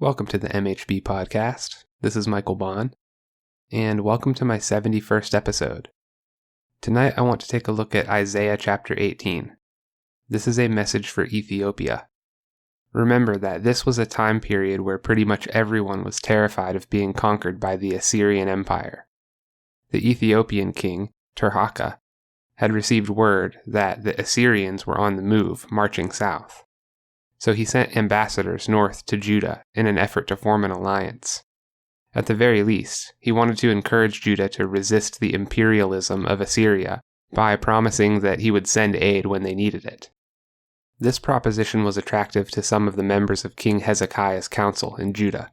Welcome to the MHB podcast. This is Michael Bond, and welcome to my 71st episode. Tonight I want to take a look at Isaiah chapter 18. This is a message for Ethiopia. Remember that this was a time period where pretty much everyone was terrified of being conquered by the Assyrian Empire. The Ethiopian king, Tirhakah, had received word that the Assyrians were on the move, marching south. So he sent ambassadors north to Judah in an effort to form an alliance. At the very least, he wanted to encourage Judah to resist the imperialism of Assyria by promising that he would send aid when they needed it. This proposition was attractive to some of the members of King Hezekiah's council in Judah.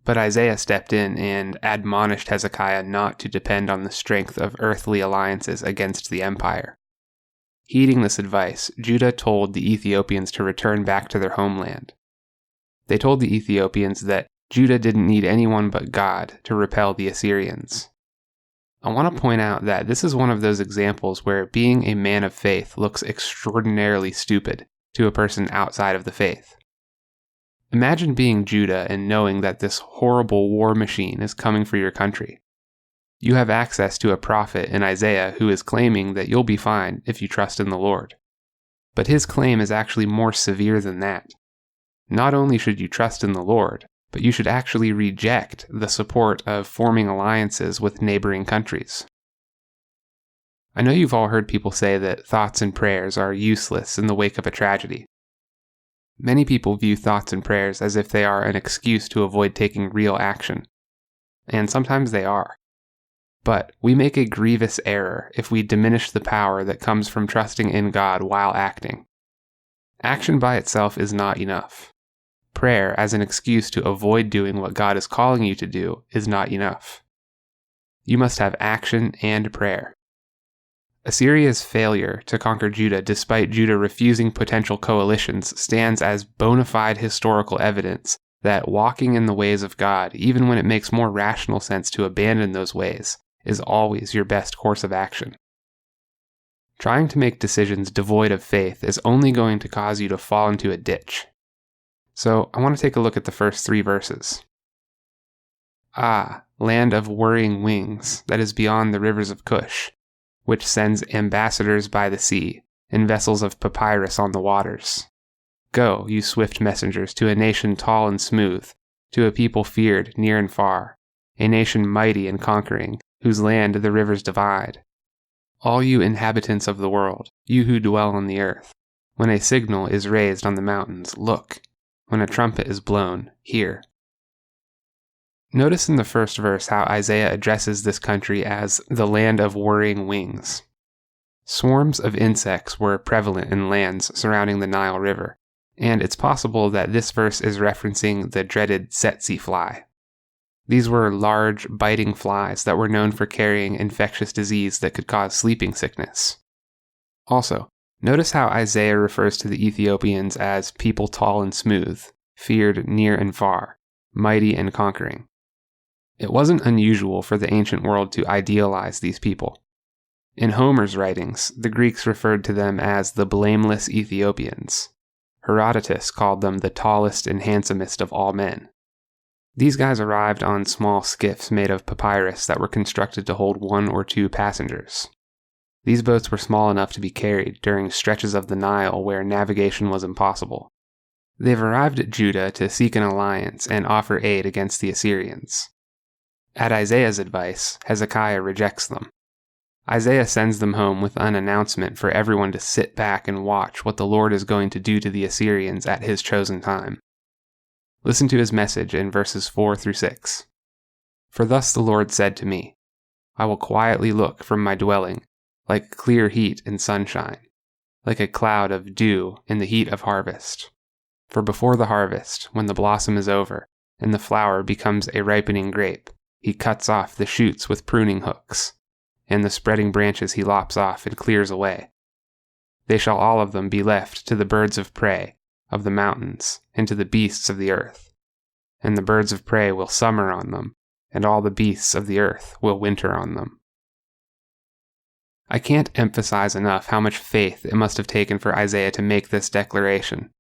But Isaiah stepped in and admonished Hezekiah not to depend on the strength of earthly alliances against the empire. Heeding this advice, Judah told the Ethiopians to return back to their homeland. They told the Ethiopians that Judah didn't need anyone but God to repel the Assyrians. I want to point out that this is one of those examples where being a man of faith looks extraordinarily stupid to a person outside of the faith. Imagine being Judah and knowing that this horrible war machine is coming for your country. You have access to a prophet in Isaiah who is claiming that you'll be fine if you trust in the Lord. But his claim is actually more severe than that. Not only should you trust in the Lord, but you should actually reject the support of forming alliances with neighboring countries. I know you've all heard people say that thoughts and prayers are useless in the wake of a tragedy. Many people view thoughts and prayers as if they are an excuse to avoid taking real action. And sometimes they are. But we make a grievous error if we diminish the power that comes from trusting in God while acting. Action by itself is not enough. Prayer as an excuse to avoid doing what God is calling you to do is not enough. You must have action and prayer. Assyria's failure to conquer Judah despite Judah refusing potential coalitions stands as bona fide historical evidence that walking in the ways of God, even when it makes more rational sense to abandon those ways, is always your best course of action. Trying to make decisions devoid of faith is only going to cause you to fall into a ditch. So I want to take a look at the first 3 verses. Ah, land of whirring wings that is beyond the rivers of Cush, which sends ambassadors by the sea, and vessels of papyrus on the waters. Go, you swift messengers, to a nation tall and smooth, to a people feared near and far, a nation mighty and conquering, whose land the rivers divide. All you inhabitants of the world, you who dwell on the earth, when a signal is raised on the mountains, look. When a trumpet is blown, hear. Notice in the first verse how Isaiah addresses this country as the land of whirring wings. Swarms of insects were prevalent in lands surrounding the Nile River, and it's possible that this verse is referencing the dreaded tsetse fly. These were large, biting flies that were known for carrying infectious disease that could cause sleeping sickness. Also, notice how Isaiah refers to the Ethiopians as people tall and smooth, feared near and far, mighty and conquering. It wasn't unusual for the ancient world to idealize these people. In Homer's writings, the Greeks referred to them as the blameless Ethiopians. Herodotus called them the tallest and handsomest of all men. These guys arrived on small skiffs made of papyrus that were constructed to hold 1 or 2 passengers. These boats were small enough to be carried during stretches of the Nile where navigation was impossible. They've arrived at Judah to seek an alliance and offer aid against the Assyrians. At Isaiah's advice, Hezekiah rejects them. Isaiah sends them home with an announcement for everyone to sit back and watch what the Lord is going to do to the Assyrians at his chosen time. Listen to his message in verses 4 through 6. For thus the Lord said to me, I will quietly look from my dwelling, like clear heat in sunshine, like a cloud of dew in the heat of harvest. For before the harvest, when the blossom is over, and the flower becomes a ripening grape, he cuts off the shoots with pruning hooks, and the spreading branches he lops off and clears away. They shall all of them be left to the birds of prey of the mountains, and to the beasts of the earth. And the birds of prey will summer on them, and all the beasts of the earth will winter on them. I can't emphasize enough how much faith it must have taken for Isaiah to make this declaration.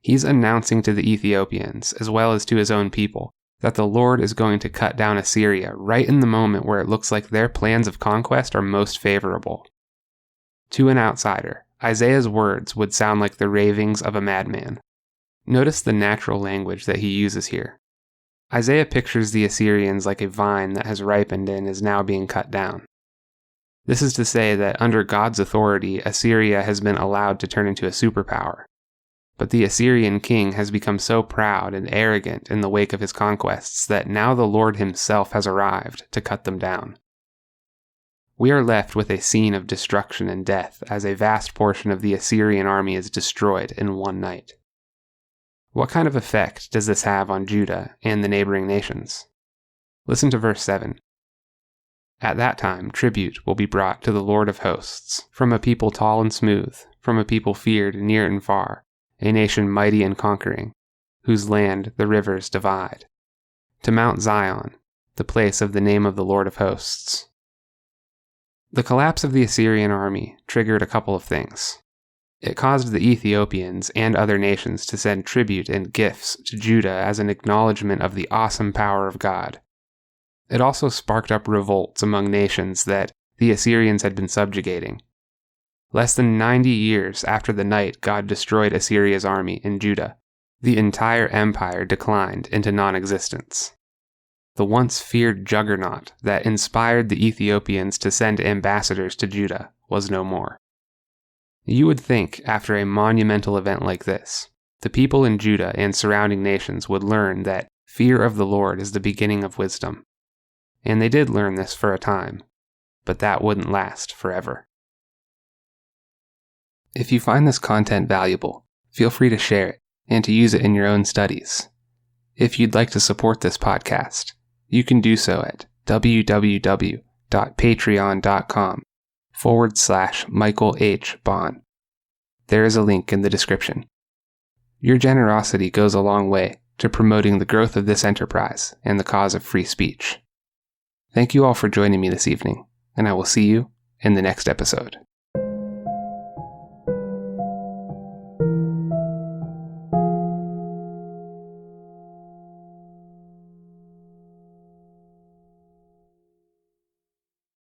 He's announcing to the Ethiopians, as well as to his own people, that the Lord is going to cut down Assyria right in the moment where it looks like their plans of conquest are most favorable. To an outsider, Isaiah's words would sound like the ravings of a madman. Notice the natural language that he uses here. Isaiah pictures the Assyrians like a vine that has ripened and is now being cut down. This is to say that under God's authority, Assyria has been allowed to turn into a superpower. But the Assyrian king has become so proud and arrogant in the wake of his conquests that now the Lord himself has arrived to cut them down. We are left with a scene of destruction and death as a vast portion of the Assyrian army is destroyed in one night. What kind of effect does this have on Judah and the neighboring nations? Listen to verse 7. At that time, tribute will be brought to the Lord of hosts, from a people tall and smooth, from a people feared near and far, a nation mighty and conquering, whose land the rivers divide, to Mount Zion, the place of the name of the Lord of hosts. The collapse of the Assyrian army triggered a couple of things. It caused the Ethiopians and other nations to send tribute and gifts to Judah as an acknowledgement of the awesome power of God. It also sparked up revolts among nations that the Assyrians had been subjugating. Less than 90 years after the night God destroyed Assyria's army in Judah, the entire empire declined into non-existence. The once feared juggernaut that inspired the Ethiopians to send ambassadors to Judah was no more. You would think, after a monumental event like this, the people in Judah and surrounding nations would learn that fear of the Lord is the beginning of wisdom. And they did learn this for a time, but that wouldn't last forever. If you find this content valuable, feel free to share it and to use it in your own studies. If you'd like to support this podcast, you can do so at www.patreon.com/Michael H. Bond. There is a link in the description. Your generosity goes a long way to promoting the growth of this enterprise and the cause of free speech. Thank you all for joining me this evening, and I will see you in the next episode.